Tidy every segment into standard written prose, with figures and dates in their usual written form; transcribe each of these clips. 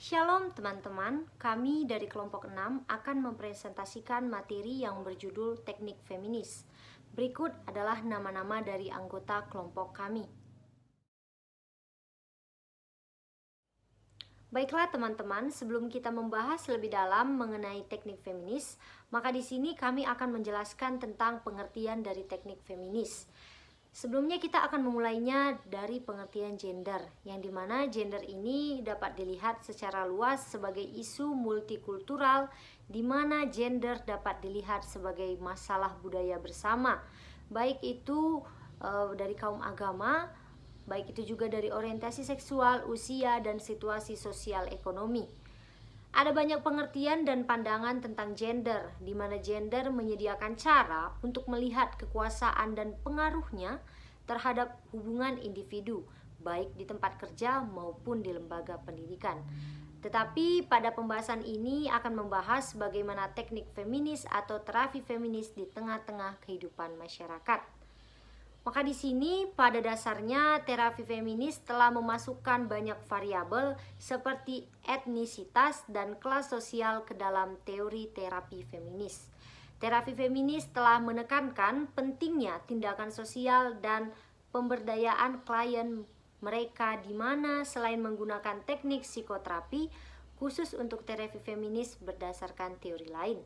Shalom teman-teman, kami dari kelompok 6 akan mempresentasikan materi yang berjudul Teknik Feminis. Berikut adalah nama-nama dari anggota kelompok kami. Baiklah teman-teman, sebelum kita membahas lebih dalam mengenai teknik feminis, maka di sini kami akan menjelaskan tentang pengertian dari teknik feminis. Sebelumnya kita akan memulainya dari pengertian gender, yang dimana gender ini dapat dilihat secara luas sebagai isu multikultural, di mana gender dapat dilihat sebagai masalah budaya bersama, baik itu dari kaum agama, baik itu juga dari orientasi seksual, usia, dan situasi sosial ekonomi. Ada banyak pengertian dan pandangan tentang gender, di mana gender menyediakan cara untuk melihat kekuasaan dan pengaruhnya terhadap hubungan individu, baik di tempat kerja maupun di lembaga pendidikan. Tetapi pada pembahasan ini akan membahas bagaimana teknik feminis atau terapi feminis di tengah-tengah kehidupan masyarakat. Maka di sini pada dasarnya terapi feminis telah memasukkan banyak variabel seperti etnisitas dan kelas sosial ke dalam teori terapi feminis. Terapi feminis telah menekankan pentingnya tindakan sosial dan pemberdayaan klien mereka, di mana selain menggunakan teknik psikoterapi khusus untuk terapi feminis berdasarkan teori lain.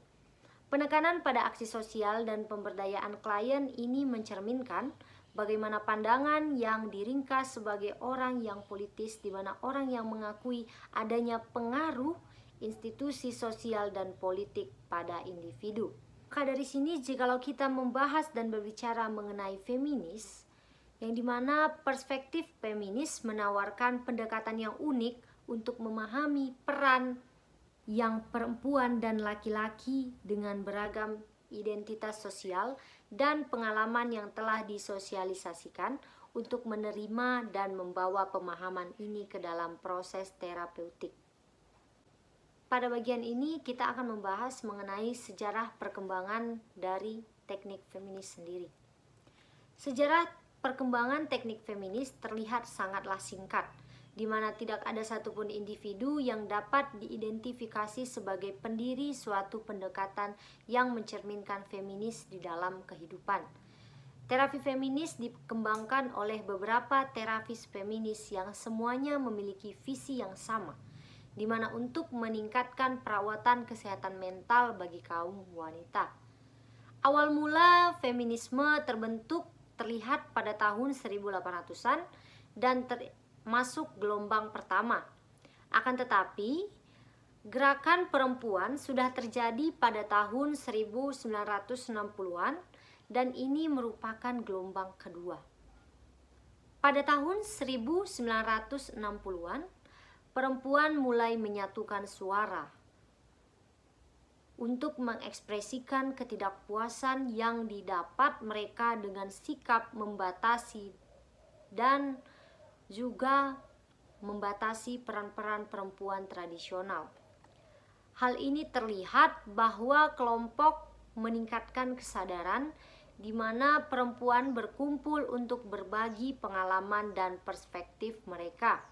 Penekanan pada aksi sosial dan pemberdayaan klien ini mencerminkan bagaimana pandangan yang diringkas sebagai orang yang politis, di mana orang yang mengakui adanya pengaruh institusi sosial dan politik pada individu. Maka dari sini jikalau kita membahas dan berbicara mengenai feminis, yang dimana perspektif feminis menawarkan pendekatan yang unik untuk memahami peran yang perempuan dan laki-laki dengan beragam identitas sosial dan pengalaman yang telah disosialisasikan untuk menerima dan membawa pemahaman ini ke dalam proses terapeutik. Pada bagian ini kita akan membahas mengenai sejarah perkembangan dari teknik feminis sendiri. Sejarah perkembangan teknik feminis terlihat sangatlah singkat, di mana tidak ada satupun individu yang dapat diidentifikasi sebagai pendiri suatu pendekatan yang mencerminkan feminis di dalam kehidupan. Terapi feminis dikembangkan oleh beberapa terapis feminis yang semuanya memiliki visi yang sama, di mana untuk meningkatkan perawatan kesehatan mental bagi kaum wanita. Awal mula feminisme terbentuk terlihat pada tahun 1800-an dan masuk gelombang pertama. Akan tetapi, gerakan perempuan sudah terjadi pada tahun 1960-an dan ini merupakan gelombang kedua. Pada tahun 1960-an, perempuan mulai menyatukan suara untuk mengekspresikan ketidakpuasan yang didapat mereka dengan sikap membatasi dan juga membatasi peran-peran perempuan tradisional. Hal ini terlihat bahwa kelompok meningkatkan kesadaran di mana perempuan berkumpul untuk berbagi pengalaman dan perspektif mereka,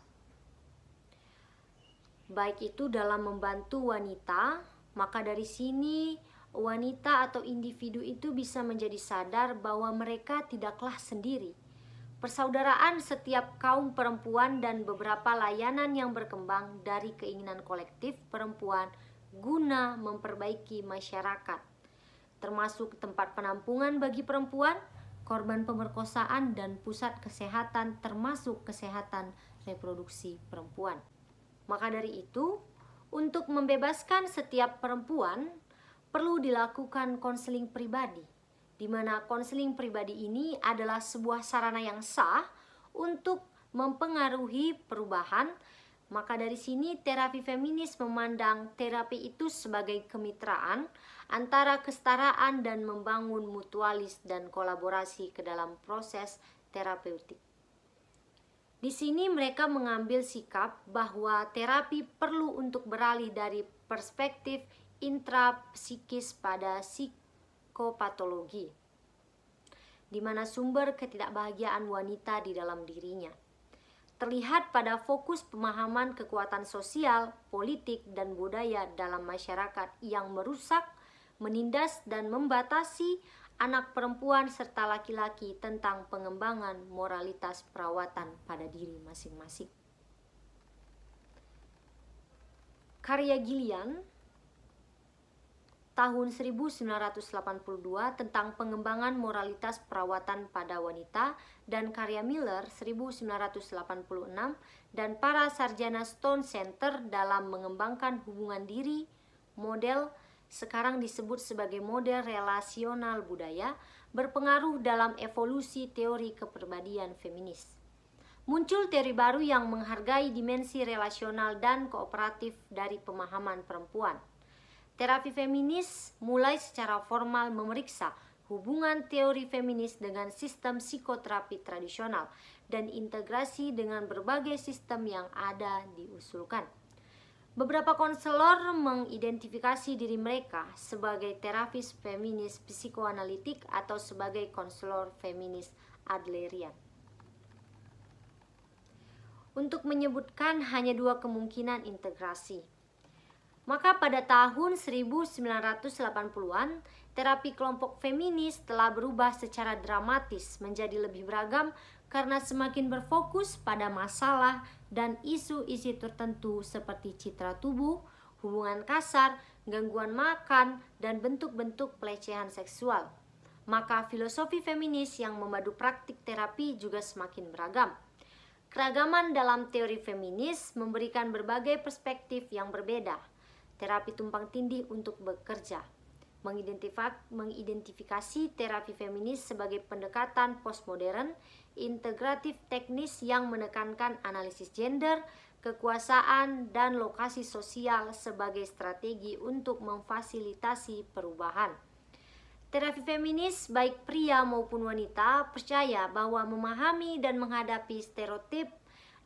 baik itu dalam membantu wanita. Maka dari sini wanita atau individu itu bisa menjadi sadar bahwa mereka tidaklah sendiri. Persaudaraan setiap kaum perempuan dan beberapa layanan yang berkembang dari keinginan kolektif perempuan guna memperbaiki masyarakat, termasuk tempat penampungan bagi perempuan, korban pemerkosaan, dan pusat kesehatan termasuk kesehatan reproduksi perempuan. Maka dari itu, untuk membebaskan setiap perempuan perlu dilakukan konseling pribadi, di mana konseling pribadi ini adalah sebuah sarana yang sah untuk mempengaruhi perubahan. Maka dari sini terapi feminis memandang terapi itu sebagai kemitraan antara kesetaraan dan membangun mutualis dan kolaborasi ke dalam proses terapeutik. Di sini mereka mengambil sikap bahwa terapi perlu untuk beralih dari perspektif intrapsikis pada psikopatologi, di mana sumber ketidakbahagiaan wanita di dalam dirinya. terlihat pada fokus pemahaman kekuatan sosial, politik, dan budaya dalam masyarakat yang merusak, menindas, dan membatasi anak perempuan serta laki-laki tentang pengembangan moralitas perawatan pada diri masing-masing. Karya Gillian tahun 1982 tentang pengembangan moralitas perawatan pada wanita, dan karya Miller 1986 dan para sarjana Stone Center dalam mengembangkan hubungan diri, model sekarang disebut sebagai model relasional budaya, berpengaruh dalam evolusi teori kepribadian feminis. Muncul teori baru yang menghargai dimensi relasional dan kooperatif dari pemahaman perempuan. Terapi feminis mulai secara formal memeriksa hubungan teori feminis dengan sistem psikoterapi tradisional dan integrasi dengan berbagai sistem yang ada diusulkan. Beberapa konselor mengidentifikasi diri mereka sebagai terapis feminis psikoanalitik atau sebagai konselor feminis Adlerian. Untuk menyebutkan hanya dua kemungkinan integrasi. Maka pada tahun 1980-an, terapi kelompok feminis telah berubah secara dramatis menjadi lebih beragam karena semakin berfokus pada masalah dan isu-isu tertentu seperti citra tubuh, hubungan kasar, gangguan makan, dan bentuk-bentuk pelecehan seksual. Maka filosofi feminis yang memadu praktik terapi juga semakin beragam. Keragaman dalam teori feminis memberikan berbagai perspektif yang berbeda. Terapi tumpang tindih untuk bekerja, mengidentifikasi terapi feminis sebagai pendekatan postmodern, integratif teknis yang menekankan analisis gender, kekuasaan, dan lokasi sosial sebagai strategi untuk memfasilitasi perubahan. Terapi feminis, baik pria maupun wanita, percaya bahwa memahami dan menghadapi stereotip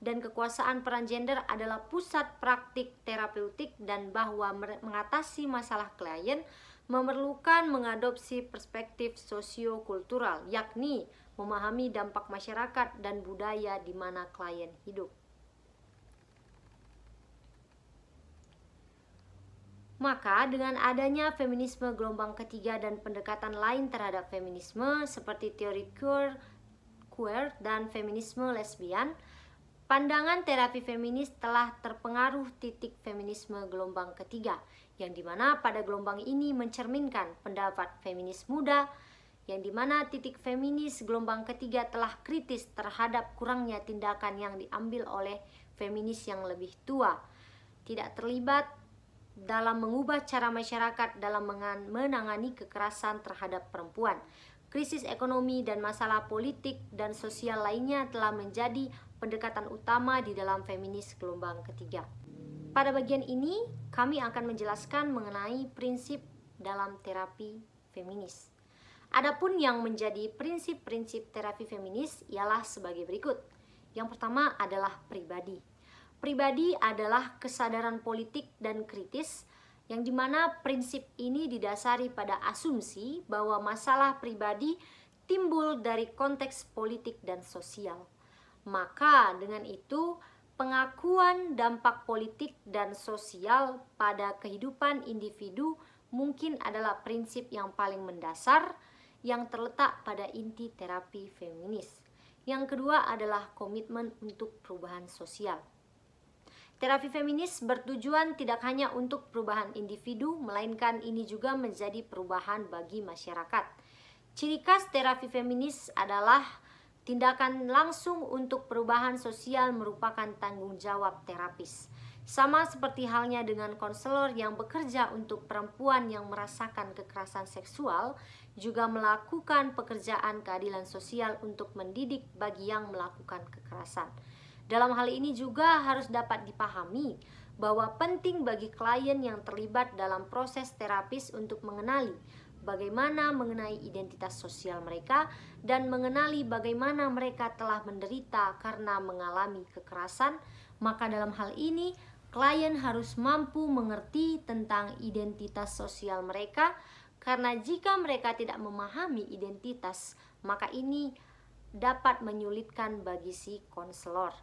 dan kekuasaan peran gender adalah pusat praktik terapeutik dan bahwa mengatasi masalah klien memerlukan mengadopsi perspektif sosiokultural, yakni memahami dampak masyarakat dan budaya di mana klien hidup. Maka dengan adanya feminisme gelombang ketiga dan pendekatan lain terhadap feminisme seperti teori queer dan feminisme lesbian, pandangan terapi feminis telah terpengaruh titik feminisme gelombang ketiga, yang dimana pada gelombang ini mencerminkan pendapat feminis muda, yang dimana titik feminis gelombang ketiga telah kritis terhadap kurangnya tindakan yang diambil oleh feminis yang lebih tua, tidak terlibat dalam mengubah cara masyarakat dalam menangani kekerasan terhadap perempuan. Krisis ekonomi dan masalah politik dan sosial lainnya telah menjadi pendekatan utama di dalam feminis gelombang ketiga. Pada bagian ini, kami akan menjelaskan mengenai prinsip dalam terapi feminis. Adapun yang menjadi prinsip-prinsip terapi feminis ialah sebagai berikut. Yang pertama adalah pribadi. Pribadi adalah kesadaran politik dan kritis, yang dimana prinsip ini didasari pada asumsi bahwa masalah pribadi timbul dari konteks politik dan sosial. Maka dengan itu, pengakuan dampak politik dan sosial pada kehidupan individu mungkin adalah prinsip yang paling mendasar yang terletak pada inti terapi feminis. Yang kedua adalah komitmen untuk perubahan sosial. Terapi feminis bertujuan tidak hanya untuk perubahan individu, melainkan ini juga menjadi perubahan bagi masyarakat. Ciri khas terapi feminis adalah tindakan langsung untuk perubahan sosial merupakan tanggung jawab terapis. Sama seperti halnya dengan konselor yang bekerja untuk perempuan yang merasakan kekerasan seksual, juga melakukan pekerjaan keadilan sosial untuk mendidik bagi yang melakukan kekerasan. Dalam hal ini juga harus dapat dipahami bahwa penting bagi klien yang terlibat dalam proses terapis untuk mengenali bagaimana mengenai identitas sosial mereka dan mengenali bagaimana mereka telah menderita karena mengalami kekerasan. Maka dalam hal ini klien harus mampu mengerti tentang identitas sosial mereka, karena jika mereka tidak memahami identitas, maka ini dapat menyulitkan bagi si konselor.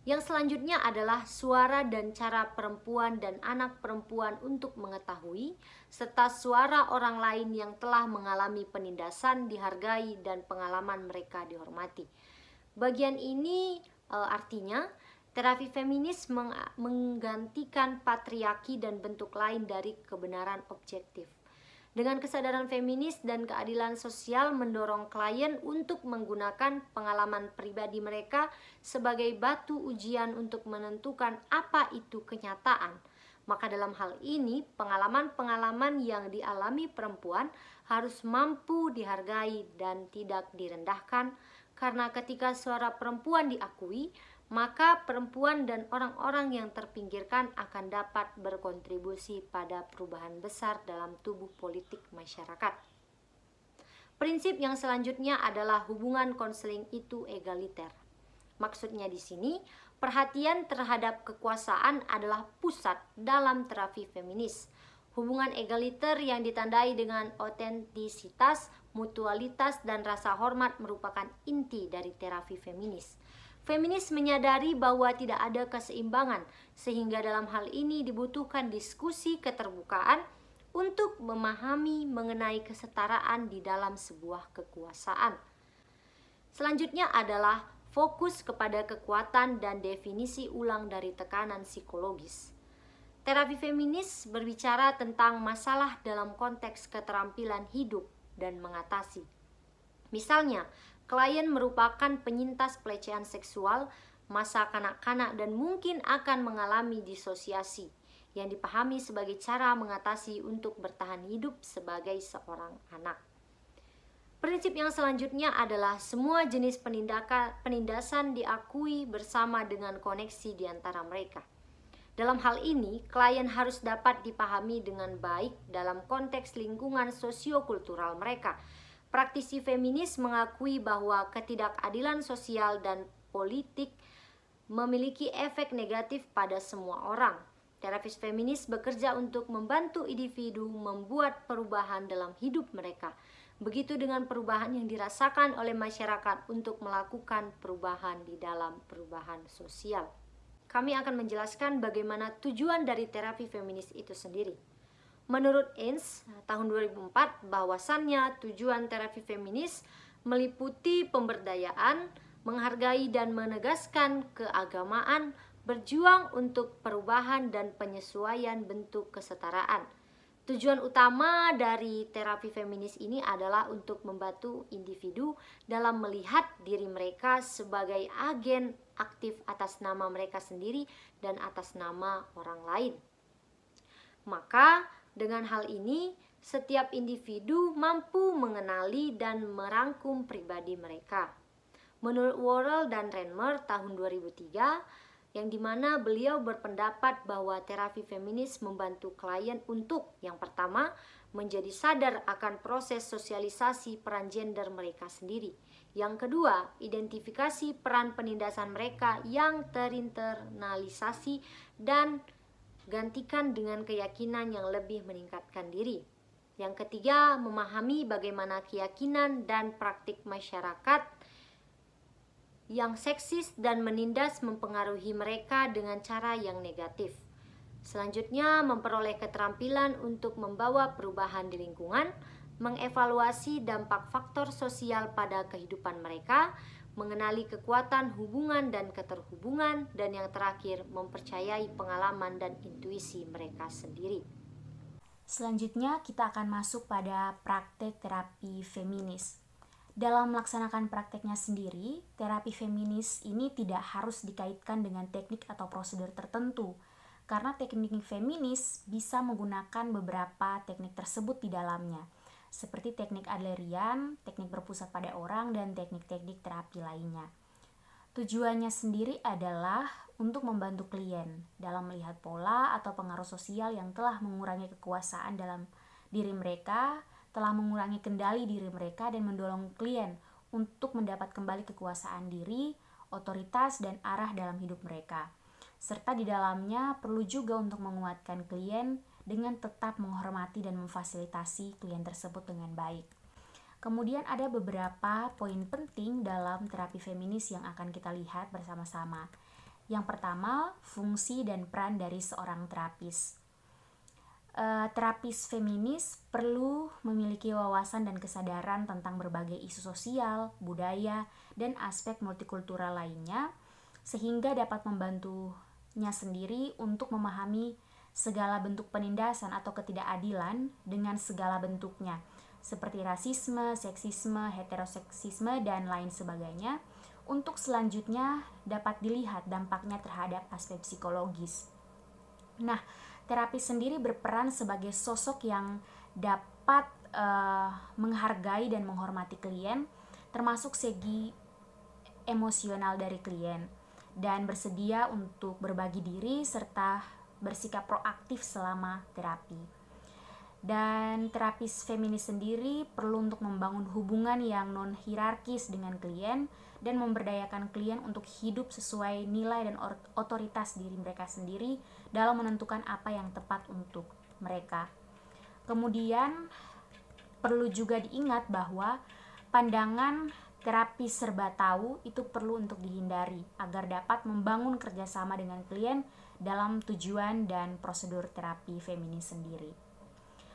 Yang selanjutnya adalah suara dan cara perempuan dan anak perempuan untuk mengetahui, serta suara orang lain yang telah mengalami penindasan dihargai dan pengalaman mereka dihormati. Bagian ini artinya terapi feminis menggantikan patriarki dan bentuk lain dari kebenaran objektif. Dengan kesadaran feminis dan keadilan sosial mendorong klien untuk menggunakan pengalaman pribadi mereka sebagai batu ujian untuk menentukan apa itu kenyataan. Maka dalam hal ini, pengalaman-pengalaman yang dialami perempuan harus mampu dihargai dan tidak direndahkan, karena ketika suara perempuan diakui, maka perempuan dan orang-orang yang terpinggirkan akan dapat berkontribusi pada perubahan besar dalam tubuh politik masyarakat. Prinsip yang selanjutnya adalah hubungan konseling itu egaliter. Maksudnya di sini, perhatian terhadap kekuasaan adalah pusat dalam terapi feminis. Hubungan egaliter yang ditandai dengan otentisitas, mutualitas, dan rasa hormat merupakan inti dari terapi feminis. Feminis menyadari bahwa tidak ada keseimbangan, sehingga dalam hal ini dibutuhkan diskusi keterbukaan untuk memahami mengenai kesetaraan di dalam sebuah kekuasaan. Selanjutnya adalah fokus kepada kekuatan dan definisi ulang dari tekanan psikologis. Terapi feminis berbicara tentang masalah dalam konteks keterampilan hidup dan mengatasi. Misalnya, klien merupakan penyintas pelecehan seksual masa kanak-kanak dan mungkin akan mengalami disosiasi yang dipahami sebagai cara mengatasi untuk bertahan hidup sebagai seorang anak. Prinsip yang selanjutnya adalah semua jenis penindasan diakui bersama dengan koneksi di antara mereka. Dalam hal ini, klien harus dapat dipahami dengan baik dalam konteks lingkungan sosiokultural mereka. Praktisi feminis mengakui bahwa ketidakadilan sosial dan politik memiliki efek negatif pada semua orang. Terapis feminis bekerja untuk membantu individu membuat perubahan dalam hidup mereka. Begitu dengan perubahan yang dirasakan oleh masyarakat untuk melakukan perubahan di dalam perubahan sosial. Kami akan menjelaskan bagaimana tujuan dari terapi feminis itu sendiri. Menurut Ains, tahun 2004, bahwasannya tujuan terapi feminis meliputi pemberdayaan, menghargai dan menegaskan keagamaan, berjuang untuk perubahan dan penyesuaian bentuk kesetaraan. Tujuan utama dari terapi feminis ini adalah untuk membantu individu dalam melihat diri mereka sebagai agen aktif atas nama mereka sendiri dan atas nama orang lain. Maka, dengan hal ini, setiap individu mampu mengenali dan merangkum pribadi mereka. Menurut Worrell dan Renmer tahun 2003, yang dimana beliau berpendapat bahwa terapi feminis membantu klien untuk, yang pertama, menjadi sadar akan proses sosialisasi peran gender mereka sendiri. Yang kedua, identifikasi peran penindasan mereka yang terinternalisasi dan gantikan dengan keyakinan yang lebih meningkatkan diri. Yang ketiga, memahami bagaimana keyakinan dan praktik masyarakat yang seksis dan menindas mempengaruhi mereka dengan cara yang negatif. Selanjutnya, memperoleh keterampilan untuk membawa perubahan di lingkungan, mengevaluasi dampak faktor sosial pada kehidupan mereka, mengenali kekuatan hubungan dan keterhubungan, dan yang terakhir mempercayai pengalaman dan intuisi mereka sendiri. Selanjutnya kita akan masuk pada praktek terapi feminis. Dalam melaksanakan prakteknya sendiri, terapi feminis ini tidak harus dikaitkan dengan teknik atau prosedur tertentu, karena teknik feminis bisa menggunakan beberapa teknik tersebut di dalamnya, seperti teknik Adlerian, teknik berpusat pada orang, dan teknik-teknik terapi lainnya. Tujuannya sendiri adalah untuk membantu klien dalam melihat pola atau pengaruh sosial yang telah mengurangi kekuasaan dalam diri mereka, telah mengurangi kendali diri mereka, dan mendorong klien untuk mendapat kembali kekuasaan diri, otoritas, dan arah dalam hidup mereka. Serta di dalamnya perlu juga untuk menguatkan klien dengan tetap menghormati dan memfasilitasi klien tersebut dengan baik. Kemudian ada beberapa poin penting dalam terapi feminis yang akan kita lihat bersama-sama. Yang pertama, fungsi dan peran dari seorang terapis. Terapis feminis perlu memiliki wawasan dan kesadaran tentang berbagai isu sosial, budaya, dan aspek multikultural lainnya, sehingga dapat membantunya sendiri untuk memahami segala bentuk penindasan atau ketidakadilan dengan segala bentuknya, seperti rasisme, seksisme, heteroseksisme, dan lain sebagainya, untuk selanjutnya dapat dilihat dampaknya terhadap aspek psikologis. Nah, terapis sendiri berperan sebagai sosok yang dapat menghargai dan menghormati klien, termasuk segi emosional dari klien, dan bersedia untuk berbagi diri serta bersikap proaktif selama terapi. Dan terapis feminis sendiri perlu untuk membangun hubungan yang non-hierarkis dengan klien dan memberdayakan klien untuk hidup sesuai nilai dan otoritas diri mereka sendiri dalam menentukan apa yang tepat untuk mereka. Kemudian perlu juga diingat bahwa pandangan terapis serba tahu itu perlu untuk dihindari agar dapat membangun kerjasama dengan klien dalam tujuan dan prosedur terapi feminis sendiri.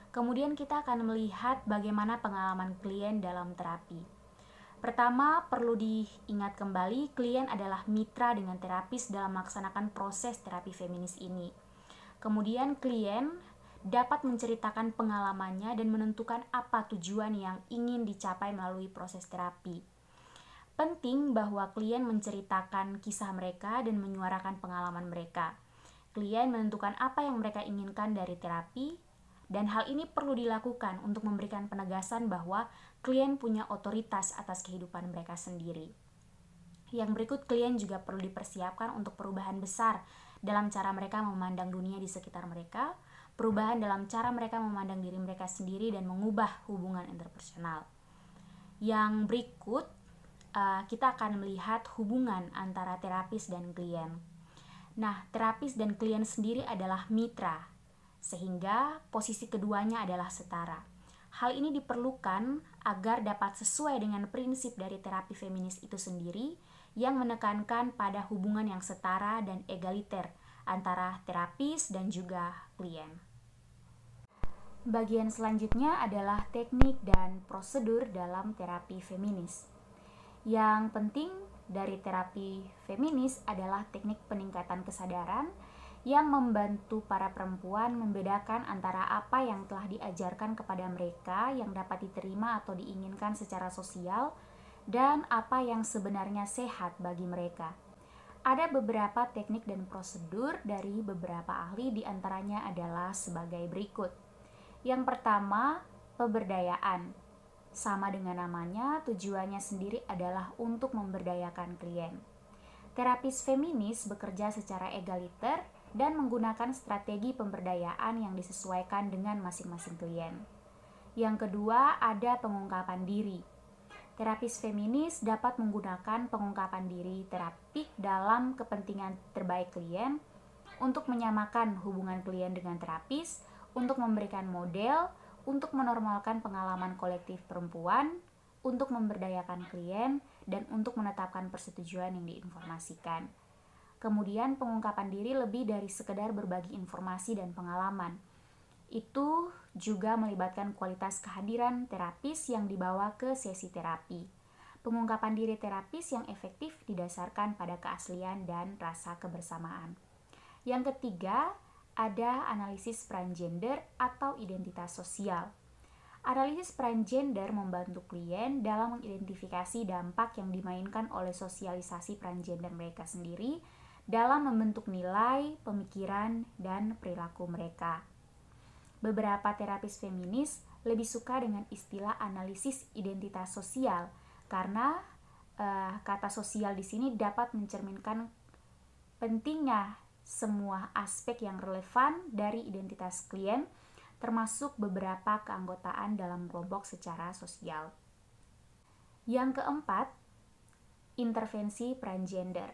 Kemudian kita akan melihat bagaimana pengalaman klien dalam terapi. Pertama, perlu diingat kembali, klien adalah mitra dengan terapis dalam melaksanakan proses terapi feminis ini. Kemudian klien dapat menceritakan pengalamannya dan menentukan apa tujuan yang ingin dicapai melalui proses terapi. Penting bahwa klien menceritakan kisah mereka dan menyuarakan pengalaman mereka. Klien menentukan apa yang mereka inginkan dari terapi, dan hal ini perlu dilakukan untuk memberikan penegasan bahwa klien punya otoritas atas kehidupan mereka sendiri. Yang berikut, klien juga perlu dipersiapkan untuk perubahan besar dalam cara mereka memandang dunia di sekitar mereka, perubahan dalam cara mereka memandang diri mereka sendiri, dan mengubah hubungan interpersonal. Yang berikut, kita akan melihat hubungan antara terapis dan klien. Nah, terapis dan klien sendiri adalah mitra, sehingga posisi keduanya adalah setara. Hal ini diperlukan agar dapat sesuai dengan prinsip dari terapi feminis itu sendiri yang menekankan pada hubungan yang setara dan egaliter antara terapis dan juga klien. Bagian selanjutnya adalah teknik dan prosedur dalam terapi feminis. Yang penting dari terapi feminis adalah teknik peningkatan kesadaran yang membantu para perempuan membedakan antara apa yang telah diajarkan kepada mereka yang dapat diterima atau diinginkan secara sosial dan apa yang sebenarnya sehat bagi mereka. Ada beberapa teknik dan prosedur dari beberapa ahli, diantaranya adalah sebagai berikut. Yang pertama, pemberdayaan. Sama dengan namanya, tujuannya sendiri adalah untuk memberdayakan klien. Terapis feminis bekerja secara egaliter dan menggunakan strategi pemberdayaan yang disesuaikan dengan masing-masing klien. Yang kedua, ada pengungkapan diri. Terapis feminis dapat menggunakan pengungkapan diri terapik dalam kepentingan terbaik klien, untuk menyamakan hubungan klien dengan terapis, untuk memberikan model, untuk menormalkan pengalaman kolektif perempuan, untuk memberdayakan klien, dan untuk menetapkan persetujuan yang diinformasikan. Kemudian pengungkapan diri lebih dari sekedar berbagi informasi dan pengalaman. Itu juga melibatkan kualitas kehadiran terapis yang dibawa ke sesi terapi. Pengungkapan diri terapis yang efektif didasarkan pada keaslian dan rasa kebersamaan. Yang ketiga, ada analisis peran gender atau identitas sosial. Analisis peran gender membantu klien dalam mengidentifikasi dampak yang dimainkan oleh sosialisasi peran gender mereka sendiri dalam membentuk nilai, pemikiran, dan perilaku mereka. Beberapa terapis feminis lebih suka dengan istilah analisis identitas sosial karena kata sosial di sini dapat mencerminkan pentingnya semua aspek yang relevan dari identitas klien, termasuk beberapa keanggotaan dalam kelompok secara sosial. Yang keempat, intervensi peran gender.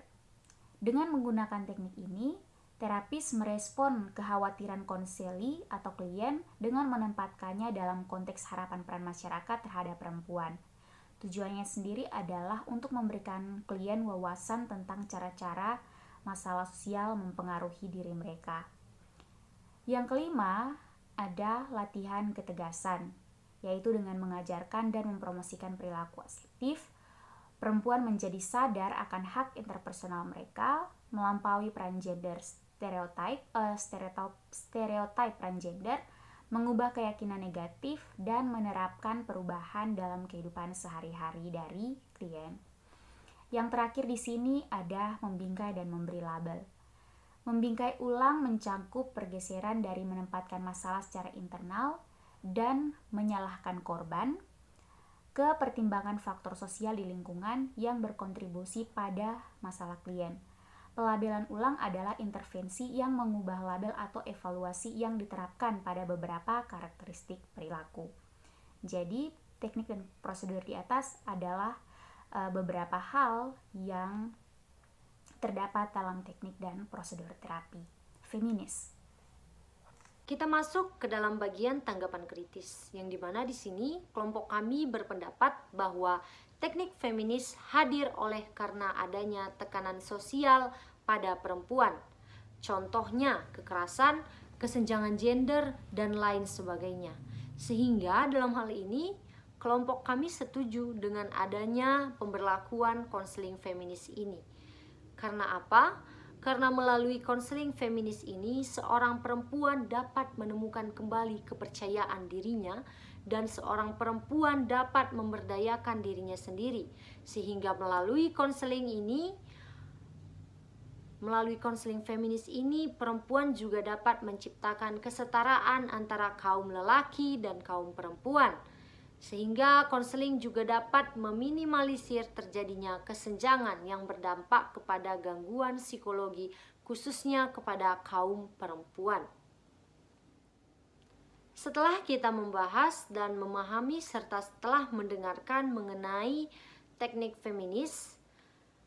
Dengan menggunakan teknik ini, terapis merespon kekhawatiran konseli atau klien dengan menempatkannya dalam konteks harapan peran masyarakat terhadap perempuan. Tujuannya sendiri adalah untuk memberikan klien wawasan tentang cara-cara masalah sosial mempengaruhi diri mereka. Yang kelima, ada latihan ketegasan, yaitu dengan mengajarkan dan mempromosikan perilaku asertif, perempuan menjadi sadar akan hak interpersonal mereka, melampaui peran gender stereotip peran gender, mengubah keyakinan negatif, dan menerapkan perubahan dalam kehidupan sehari-hari dari klien. Yang terakhir di sini ada membingkai dan memberi label. Membingkai ulang mencangkup pergeseran dari menempatkan masalah secara internal dan menyalahkan korban ke pertimbangan faktor sosial di lingkungan yang berkontribusi pada masalah klien. Pelabelan ulang adalah intervensi yang mengubah label atau evaluasi yang diterapkan pada beberapa karakteristik perilaku. Jadi, teknik dan prosedur di atas adalah beberapa hal yang terdapat dalam teknik dan prosedur terapi feminis. Kita masuk ke dalam bagian tanggapan kritis, yang dimana di sini kelompok kami berpendapat bahwa teknik feminis hadir oleh karena adanya tekanan sosial pada perempuan. Contohnya kekerasan, kesenjangan gender, dan lain sebagainya. Sehingga dalam hal ini kelompok kami setuju dengan adanya pemberlakuan konseling feminis ini. Karena apa? Karena melalui konseling feminis ini, seorang perempuan dapat menemukan kembali kepercayaan dirinya dan seorang perempuan dapat memberdayakan dirinya sendiri. Sehingga melalui konseling feminis ini, perempuan juga dapat menciptakan kesetaraan antara kaum lelaki dan kaum perempuan. Sehingga konseling juga dapat meminimalisir terjadinya kesenjangan yang berdampak kepada gangguan psikologi, khususnya kepada kaum perempuan. Setelah kita membahas dan memahami serta setelah mendengarkan mengenai teknik feminis,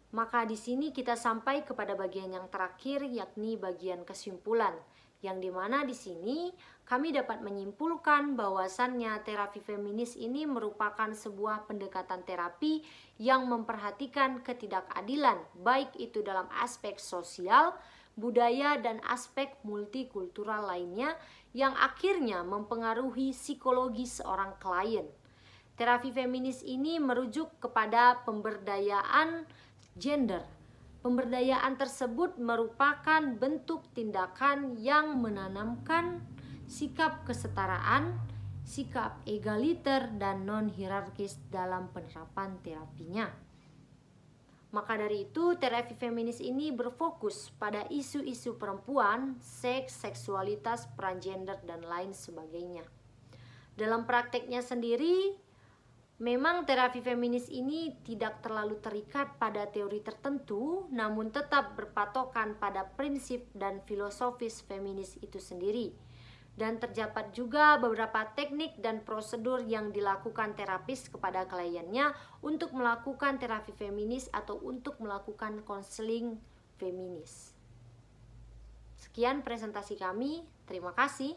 maka di sini kita sampai kepada bagian yang terakhir, yakni bagian kesimpulan. Yang dimana di sini kami dapat menyimpulkan bahwasannya terapi feminis ini merupakan sebuah pendekatan terapi yang memperhatikan ketidakadilan, baik itu dalam aspek sosial, budaya, dan aspek multikultural lainnya yang akhirnya mempengaruhi psikologi seorang klien. Terapi feminis ini merujuk kepada pemberdayaan gender. Pemberdayaan tersebut merupakan bentuk tindakan yang menanamkan sikap kesetaraan, sikap egaliter, dan non-hierarkis dalam penerapan terapinya. Maka dari itu, terapi feminis ini berfokus pada isu-isu perempuan, seks, seksualitas, peran gender, dan lain sebagainya. Dalam prakteknya sendiri, memang terapi feminis ini tidak terlalu terikat pada teori tertentu, namun tetap berpatokan pada prinsip dan filosofis feminis itu sendiri. Dan terdapat juga beberapa teknik dan prosedur yang dilakukan terapis kepada kliennya untuk melakukan terapi feminis atau untuk melakukan konseling feminis. Sekian presentasi kami, terima kasih.